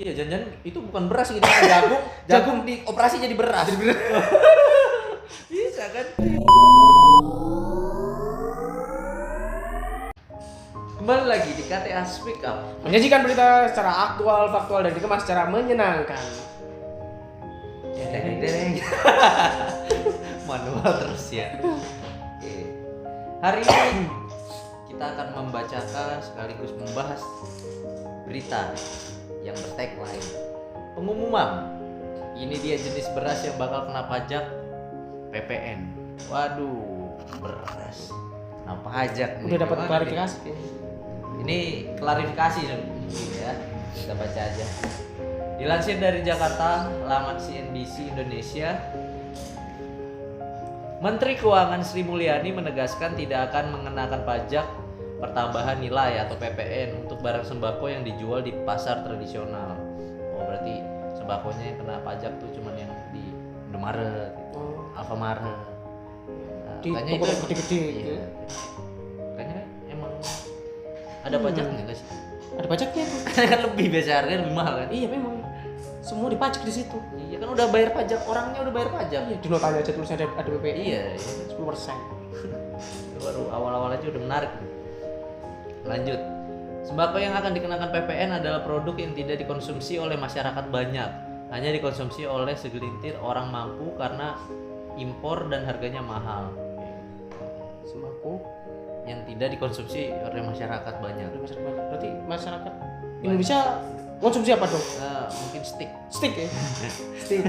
Iya, jangan itu bukan beras gitu, jagung dioperasi jadi beras. Bisa kan? Kembali lagi di KTA Speak Up. Menyajikan berita secara aktual, faktual, dan dikemas secara menyenangkan. Dereng. Manual terus ya. Oke. Hari ini kita akan membacakan sekaligus membahas berita yang bertagline pengumuman. Ini dia jenis beras yang bakal kena pajak PPN. Waduh, beras kena pajak nih. Udah dapat Gimana klarifikasi. nih? Ini klarifikasi mungkin ya. Kita baca aja. Dilansir dari Jakarta, laman CNBC Indonesia, Menteri Keuangan Sri Mulyani menegaskan tidak akan mengenakan pajak pertambahan nilai atau PPN untuk barang sembako yang dijual di pasar tradisional. Oh, berarti sembakonya yang kena pajak tuh cuman yang di Indomaret, Alfamart. Nah, Di kayaknya toko itu gede-gede gitu. iya. Kayaknya emang ada pajaknya nggak sih? Ada pajaknya tuh. Kan lebih biasa harganya lebih mahal kan? Iya memang. Semua dipajak di situ. Iya kan udah bayar pajak, orangnya udah bayar pajak. Iya, di notanya aja tulisnya ada PPN. Iya, 10%. baru awal-awal aja udah menarik. Lanjut. Sembako yang akan dikenakan PPN adalah produk yang tidak dikonsumsi oleh masyarakat banyak, hanya dikonsumsi oleh segelintir orang mampu karena impor dan harganya mahal. Sembako Yang tidak dikonsumsi oleh masyarakat banyak. dari masyarakat banyak. Berarti masyarakat Indonesia konsumsi apa dong? Mungkin stick Stick ya? Stick.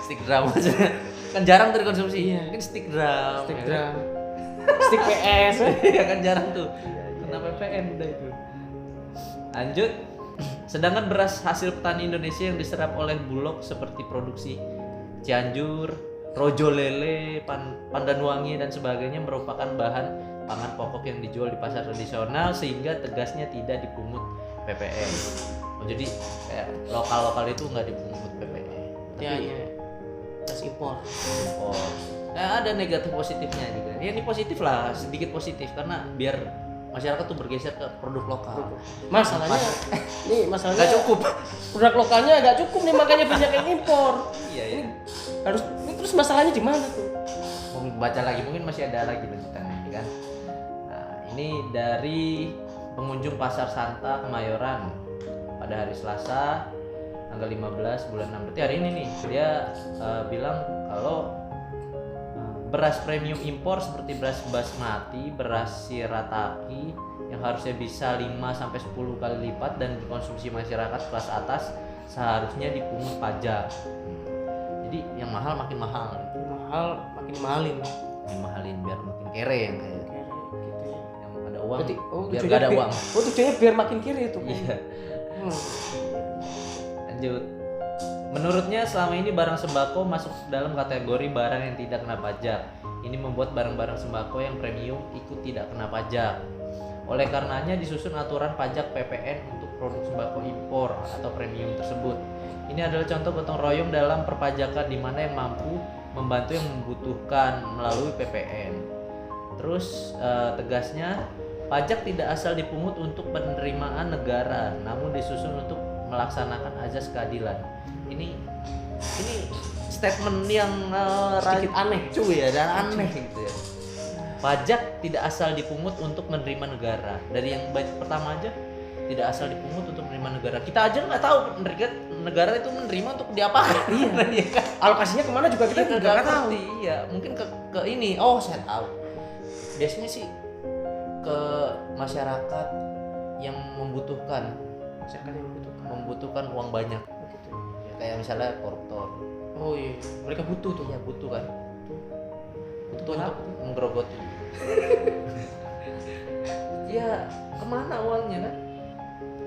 stick drum aja. Kan jarang tuh dikonsumsi. Iya. Mungkin stick drum. Stick ya kan? drum. Stick PS. Iya kan jarang tuh. Kena PPN udah itu. Lanjut. Sedangkan beras hasil petani Indonesia yang diserap oleh Bulog seperti produksi Cianjur, Rojo Lele, Pandanwangi dan sebagainya merupakan bahan pangan pokok yang dijual di pasar tradisional sehingga tegasnya tidak dipungut PPN. Oh, jadi kayak lokal-lokal itu nggak dipungut PPN. Ya, ya. Tas impor. Oh, nah, ada negatif positifnya juga. Ya ini positif lah, sedikit positif karena biar masyarakat tuh bergeser ke produk lokal. Masalahnya, nih masalahnya Nggak cukup. produk lokalnya nggak cukup nih, makanya banyak yang impor. Iya ya. Ini terus masalahnya di mana tuh? Mau baca lagi mungkin masih ada lagi lanjutannya ini kan. Nah, ini dari pengunjung Pasar Santa Kemayoran pada hari Selasa tanggal 15 bulan 6. Berarti hari ini nih dia bilang kalau beras premium impor seperti beras basmati, beras shirataki yang harusnya bisa 5 sampai 10 kali lipat dan dikonsumsi masyarakat kelas atas seharusnya dipungut pajak. Jadi yang mahal makin mahal. Mahal makin mahalin. Yang mahalin biar makin kere yang kayak Kayak gitu ya. yang ada uang Berarti, biar gak ada uang. Oh, tujuannya biar makin kiri itu. Iya. Hmm. Lanjut. Menurutnya selama ini barang sembako masuk dalam kategori barang yang tidak kena pajak. Ini membuat barang-barang sembako yang premium ikut tidak kena pajak. Oleh karenanya disusun aturan pajak PPN untuk produk sembako impor atau premium tersebut. Ini adalah contoh gotong royong dalam perpajakan di mana yang mampu membantu yang membutuhkan melalui PPN. Terus tegasnya pajak tidak asal dipungut untuk penerimaan negara, namun disusun untuk melaksanakan azas keadilan. Ini statement yang Sedikit aneh. cuy ya, dan aneh gitu ya. Pajak tidak asal dipungut untuk menerima negara. Dari yang pertama aja tidak asal dipungut untuk menerima negara. Kita aja nggak tahu negara itu menerima untuk diapakan. Iya kan? Alokasinya kemana juga kita nggak tahu. Iya, mungkin ke ini. Oh, saya tahu. Biasanya sih ke masyarakat yang membutuhkan. Masyarakat yang Membutuhkan uang banyak. Begitu. Ya, kayak misalnya koruptor. Oh iya, mereka butuh tuh. Iya, butuh kan. Butuh Butuh untuk menggerogoti. Ya, kemana uangnya kan?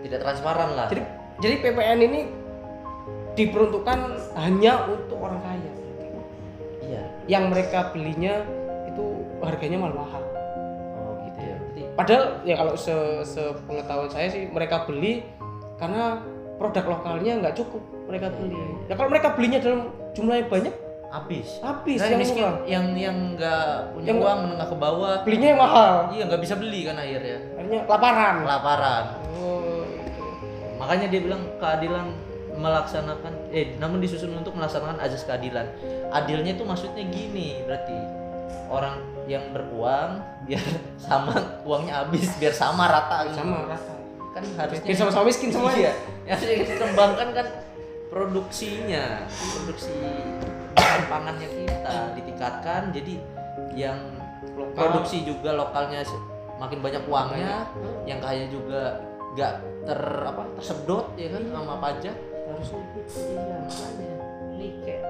Tidak transparan lah. Jadi PPN ini diperuntukkan hanya untuk orang kaya. Iya. Yang mereka belinya itu harganya mahal. Oh gitu ya. Berarti Padahal ya kalau sepengetahuan saya sih mereka beli karena produk lokalnya nggak cukup mereka beli. Ya kalau mereka belinya dalam jumlah yang banyak habis. Nah, yang yang miskin, murah. yang nggak punya Yang uang menengah ke bawah. Belinya yang mahal. Iya nggak bisa beli kan akhirnya. Akhirnya kelaparan. Kelaparan. Oh, gitu. Makanya dia bilang keadilan namun disusun untuk melaksanakan azas keadilan. Adilnya itu maksudnya gini, berarti orang yang beruang biar sama uangnya habis, biar sama rata gitu. Sama rata. Kan harusnya Biar sama-sama miskin semuanya. Iya. Yang harusnya kita kembangkan kan produksi bahan pangannya kita ditingkatkan, jadi yang Lokal. produksi juga lokalnya makin banyak uangnya, yang kaya juga gak tersedot ya kan sama pajak. Harusnya Iya, makanya ini kayak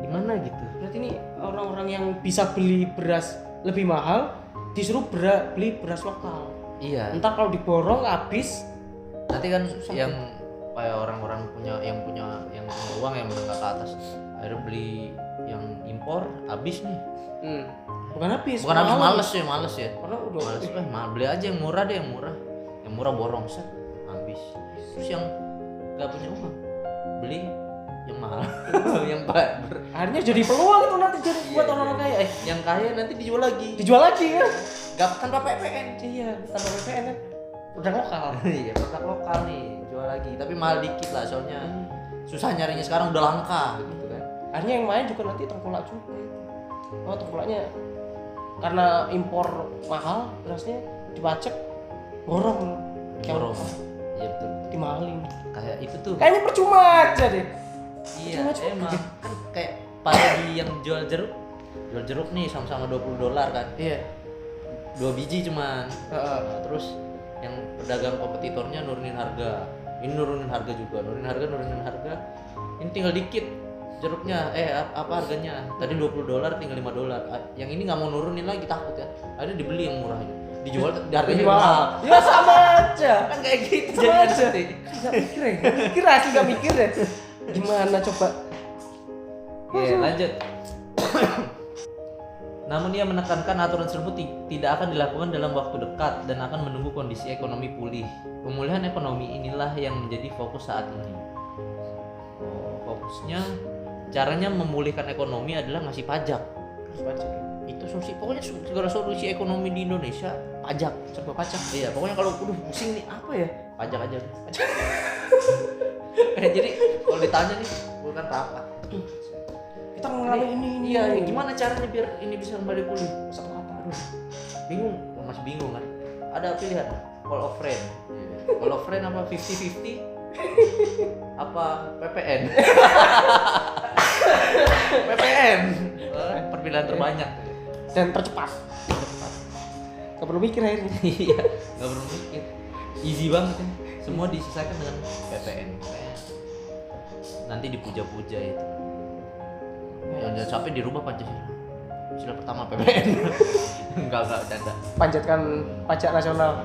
gimana gitu. berarti ini orang-orang yang bisa beli beras lebih mahal disuruh beli beras lokal. Iya. Entar kalau diborong habis. Nanti kan yang kayak orang-orang yang punya uang yang menengah ke atas akhirnya beli yang impor habis nih. Bukan habis. Bukan habis, males ya. Karena udah Males beli aja yang murah deh, yang murah borong set habis. Terus yang nggak punya uang beli yang mahal. Yang akhirnya jadi peluang itu nanti jadi buat orang-orang kaya. Yang kaya nanti dijual lagi. Dijual lagi kan? Gak tanpa PPN. Iya, tanpa PPN kan. Produk lokal. Iya, produk lokal nih jual lagi, tapi mahal dikit lah soalnya susah nyarinya sekarang, udah langka gitu kan. Akhirnya yang main juga nanti tengkolak juga. Oh, tengkolaknya karena impor mahal berasnya dipajak borong. Borong. Iya betul. Dimahalin. Kayak itu tuh. Kayaknya percuma aja deh. Iya, Cuma-cuma. emang kan kayak pagi yang jual jeruk nih sama-sama $20 kan. Iya. 2 biji cuman. Nah, terus yang pedagang kompetitornya nurunin harga. Ini nurunin harga juga, nurunin harga. Ini tinggal dikit jeruknya, harganya. Tadi $20 tinggal $5. Yang ini nggak mau nurunin lagi, takut ya. Akhirnya dibeli yang murah ini. Dijual harganya mahal. Ya sama aja. Kan kayak gitu Sama jadinya aja. nanti. Nggak mikir asli nggak mikir deh. Gimana coba? Oke, lanjut. Namun ia menekankan aturan tersebut tidak akan dilakukan dalam waktu dekat dan akan menunggu kondisi ekonomi pulih. Pemulihan ekonomi inilah yang menjadi fokus saat ini. Fokusnya, caranya memulihkan ekonomi adalah ngasih pajak. Itu solusi, pokoknya segala solusi ekonomi di Indonesia pajak, serba pajak. Iya, pokoknya kalau pusing nih apa ya, pajak aja. Jadi kalau ditanya nih, bukan rapat. Kita mengalami ini. Iya, gimana caranya biar ini bisa kembali pulih? Satu kata, aduh, bingung, masih bingung kan? Ada pilihan, call of friend. Call of friend apa 50-50? Apa PPN? PPN. Perpilihan terbanyak Dan tercepat. Gak perlu mikir akhirnya. Iya, nggak perlu mikir, easy banget ya. Semua diselesaikan dengan PPN. Nanti dipuja-puja itu. Jangan sampai dirubah Pancasila. Sila pertama PPN. Enggak canda. Panjatkan pajak nasional.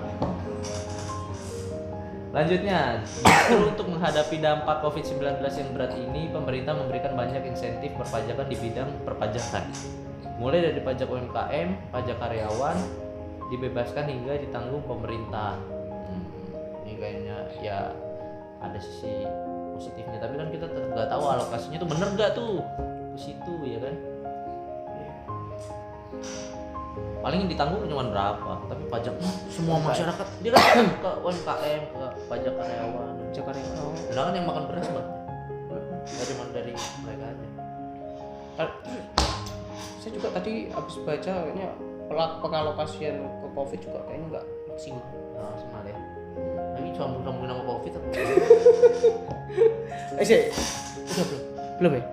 Lanjutnya, justru untuk menghadapi dampak COVID-19 yang berat ini, pemerintah memberikan banyak insentif perpajakan di bidang perpajakan. Mulai dari pajak UMKM, pajak karyawan, dibebaskan hingga ditanggung pemerintah. Ini kayaknya ya ada sisi positifnya, tapi kan kita nggak tahu alokasinya tuh bener nggak tuh ke situ ya kan. Paling yang ditanggung cuma berapa, tapi pajaknya semua masyarakat dia kan ke UMKM, ke pajak karyawan, sedangkan yang makan beras banget cuma dari mereka aja. Saya juga tadi habis baca kayaknya pengalokasian ke COVID juga kayaknya nggak maksimal. Nah, sama deh. Lagi sambung-sambungin sama COVID apa? Sih, udah belum ya?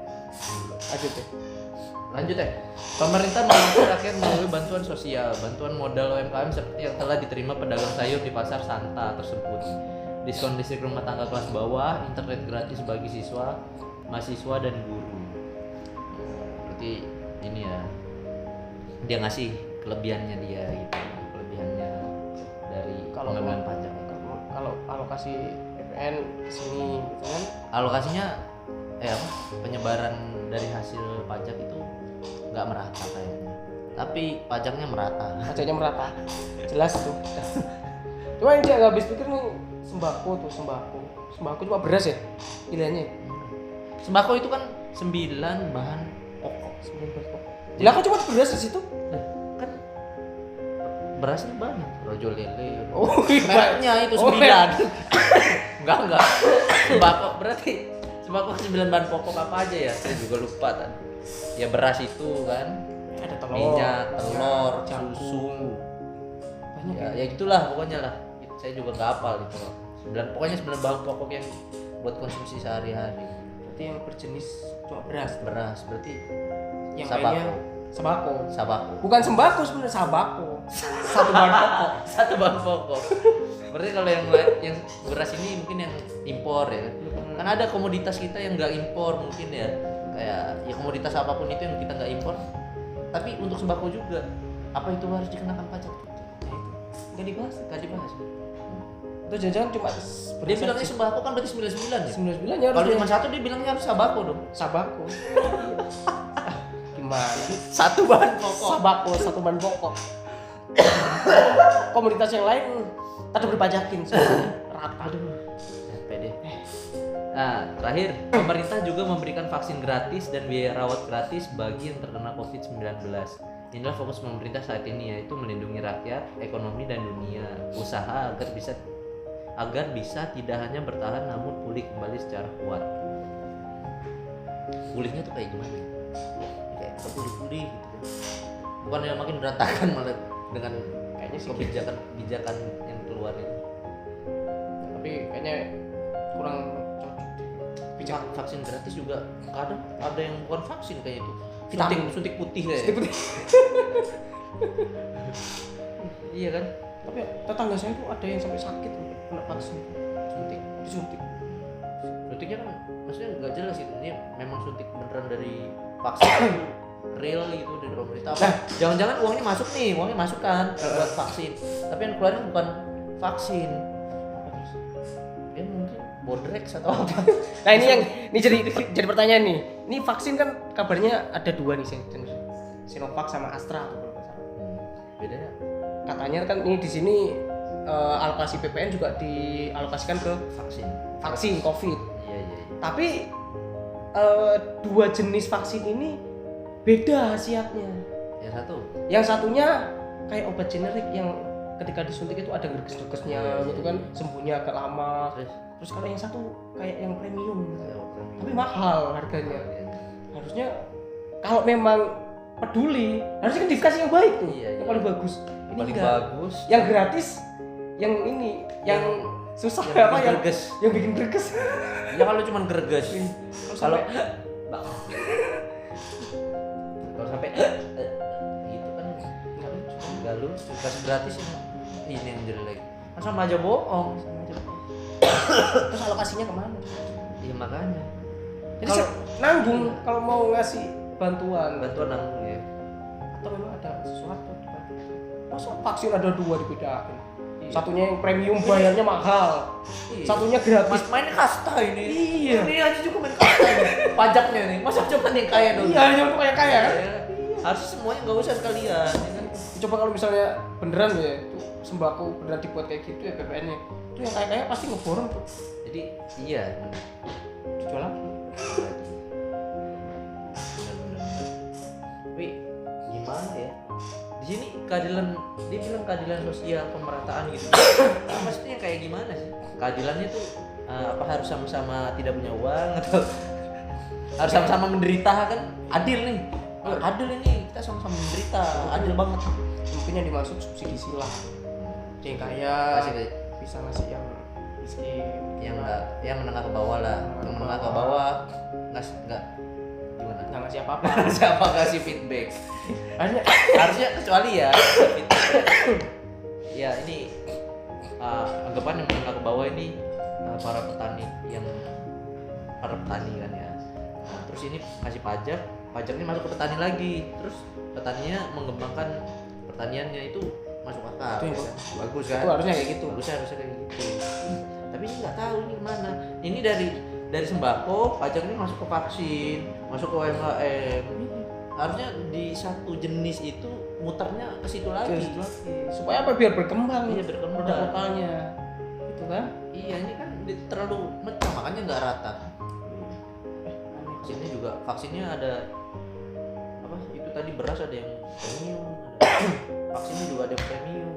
Lanjut ya. Pemerintah membantu rakyat melalui bantuan sosial, bantuan modal UMKM seperti yang telah diterima pedagang sayur di pasar Santa tersebut. Diskon listrik rumah tangga kelas bawah, internet gratis bagi siswa, mahasiswa dan guru. Berarti ini ya, dia ngasih kelebihannya dia gitu, kelebihannya dari pengambilan pajak. Kalau alokasi PPN sini gitu kan? Alokasinya penyebaran dari hasil pajak itu nggak merata kayaknya, tapi pajaknya merata. Pajaknya merata, jelas tuh. Cuma yang dia nggak habis pikir nih sembako cuma beras ya pilihannya. Sembako itu kan 9 bahan pokok. Lah kok cuma beras di situ? Nah, kan berasnya banyak. Rojo lele. Oh, iya. Mereknya itu 9. Enggak. Sembako berarti sembako 9 bahan pokok apa aja ya? Saya juga lupa tadi. Ya beras itu kan, Ada telur, minyak, telur, jagung. susu. Banyak Ya gitulah pokoknya lah. Saya juga nggak hafal itu. Pokoknya 9 bahan pokok yang buat konsumsi sehari-hari. Berarti yang berjenis cuma beras. Beras berarti Yang sabako. lainnya sembako. Sabako. Bukan sembako sebenarnya, sabako. Satu bahan pokok. Satu bahan pokok. Berarti kalau yang lain, yang beras ini mungkin yang impor ya. Kan ada komoditas kita yang nggak impor mungkin ya. Kayak ya komoditas apapun itu yang kita nggak impor. Tapi untuk sembako juga. Apa itu harus dikenakan pajak? Nah, itu nggak dibahas. Atau jangan-jangan cuma Dia bilangnya sembako kan berarti 99 ya. 99 nya Kalau harus cuma satu dia bilangnya harus sabako dong. sabako. Gimana? Satu bahan pokok. Sabako satu bahan pokok. Komoditas yang lain tak dipajakin semuanya rata. Pede. Nah, terakhir, pemerintah juga memberikan vaksin gratis dan biaya rawat gratis bagi yang terkena COVID-19. Inilah fokus pemerintah saat ini, yaitu melindungi rakyat, ekonomi dan dunia usaha agar bisa tidak hanya bertahan namun pulih kembali secara kuat. Pulihnya tuh kayak gimana? Kayak pulih-pulih gitu. Bukan yang makin berantakan malah dengan Kayaknya sih kebijakan yang keluar itu. tapi kayaknya kurang cocok. Vaksin gratis juga kadang ada yang bukan vaksin kayak itu. Vitamin. Suntik putih kayak. Suntik putih. Iya kan? Tapi tetangga saya tuh ada yang sampai sakit kena vaksin. Disuntik. Suntiknya kan maksudnya nggak jelas itu. Ini memang suntik beneran dari vaksin real gitu dari pemerintah. Apa? Jangan-jangan uangnya masuk kan buat vaksin. Tapi yang keluarin bukan vaksin. Ya mungkin Bodrex atau apa. Nah ini jadi pertanyaan nih. Ini vaksin kan kabarnya ada 2 nih, Sinovac sama Astra tuh kalau nggak salah. Bedanya Katanya kan ini di sini alokasi PPN juga dialokasikan ke vaksin COVID. Iya. Tapi 2 jenis vaksin ini beda khasiatnya. Yang satunya kayak obat generik yang ketika disuntik itu ada gerges-gergesnya gitu kan, sembuhnya agak lama. Terus kalau yang satu kayak yang premium, tapi mahal harganya. Harusnya kalau memang peduli, harusnya kan dikasih yang baik tuh, yang paling bagus. Ini paling enggak. bagus. Yang gratis, yang ini, yang susah yang apa bikin yang gerges. yang bikin gerges. Ya kalau cuma gerges. Kalau sampai gitu kan nggak lucu. Kasih gratis ini yang jelek. Kan sama aja bohong. Terus alokasinya kemana? Iya makanya. Jadi nanggung kalau mau ngasih bantuan nanggung ya. atau memang ada sesuatu di balik itu. Masa vaksin ada 2 dibedain? Satunya yang premium bayarnya mahal, satunya gratis. Main kasta ini. Iya. Ini aja juga main kasta ini. Pajaknya nih. Masa cuma yang kaya dong? Iya, hanya untuk yang kaya kan? Harus semuanya nggak usah sekalian. Ya kan? Coba kalau misalnya beneran ya, itu sembako beneran dibuat kayak gitu ya PPN-nya, itu yang kaya-kaya pasti ngeborong tuh. Jadi iya. Dijual lagi. Benar. Tapi gimana ya? Di sini keadilan, dia bilang keadilan sosial, pemerataan gitu. Maksudnya kayak gimana sih? Keadilannya tuh apa harus sama-sama tidak punya uang atau harus sama-sama menderita kan? Adil nih. Adil ini, kita sama-sama menderita. Adil banget. Mungkin yang dimaksud subsidi silang. Yang kaya bisa ngasih yang miskin, yang menengah ke bawah lah. Yang menengah ke bawah nggak gimana? Nggak ngasih apa-apa. Siapa kasih feedback? harusnya kecuali ya ya ini anggapan yang menengah ke bawah ini para petani kan ya. Terus ini kasih pajaknya masuk ke petani lagi, terus petaninya mengembangkan pertaniannya, itu masuk akal. Itu yang ya. Bagus kan? Itu harusnya kayak gitu. Harusnya kayak gitu. Tapi ini nggak tahu ini mana. Ini dari sembako, pajak ini masuk ke vaksin, masuk ke UMKM. Harusnya di satu jenis itu muternya ke situ lagi. Supaya apa? Biar berkembang. Iya, berkembang. Produk lokalnya. Itu kan? Iya, ini kan terlalu mecah, makanya nggak rata. Vaksinnya ada apa? Itu tadi beras ada yang premium, ada vaksinnya juga ada yang premium,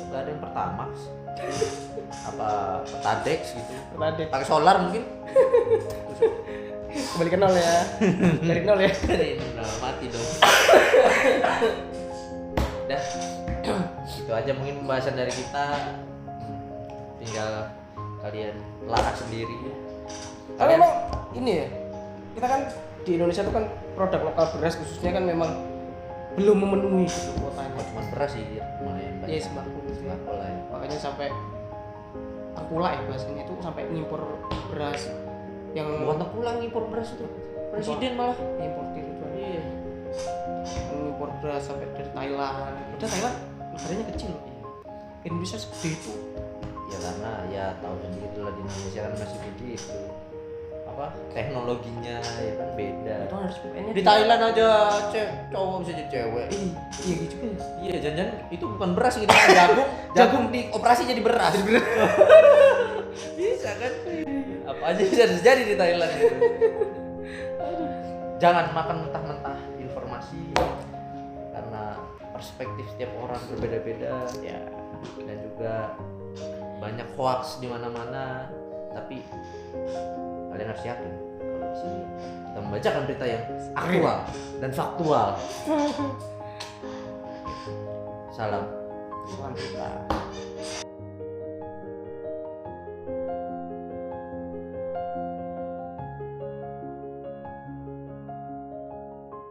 nggak ada yang Pertamax, apa Pertadex gitu, Pertadex. pakai solar mungkin. Kembali ke nol ya. Dari nol ya. Nah, mati dong. Dah, itu aja mungkin pembahasan dari kita. Tinggal kalian lahak sendiri. Tapi memang ini ya, kita kan di Indonesia itu kan produk lokal beras khususnya kan memang belum memenuhi gitu kuotanya. Cuma beras sih, lumayan banyak. Iya, sembako. Sembako lah ya. Makanya sampai tengkulak ya bahasanya itu sampai ngimpor beras yang Bukan pulang impor beras itu. Presiden malah importir itu. iya. Ngimpor beras sampai dari Thailand. Udah Thailand negaranya kecil loh. Indonesia segede itu. Ya karena ya tahu sendiri lah di Indonesia kan masih begitu. Apa teknologinya ya kan beda. Itu harus VPN-nya Di Thailand aja cowok bisa jadi cewek. Iya gitu juga ya. Iya, jangan itu bukan beras gitu, jagung dioperasi jadi beras. Bisa kan? Apa aja bisa terjadi di Thailand itu. Jangan makan mentah-mentah informasi karena perspektif setiap orang berbeda-beda ya, dan juga banyak hoax di mana-mana. Tapi kalian harus yakin kalau di sini kita membacakan berita yang aktual dan faktual. Salam. Salam kita.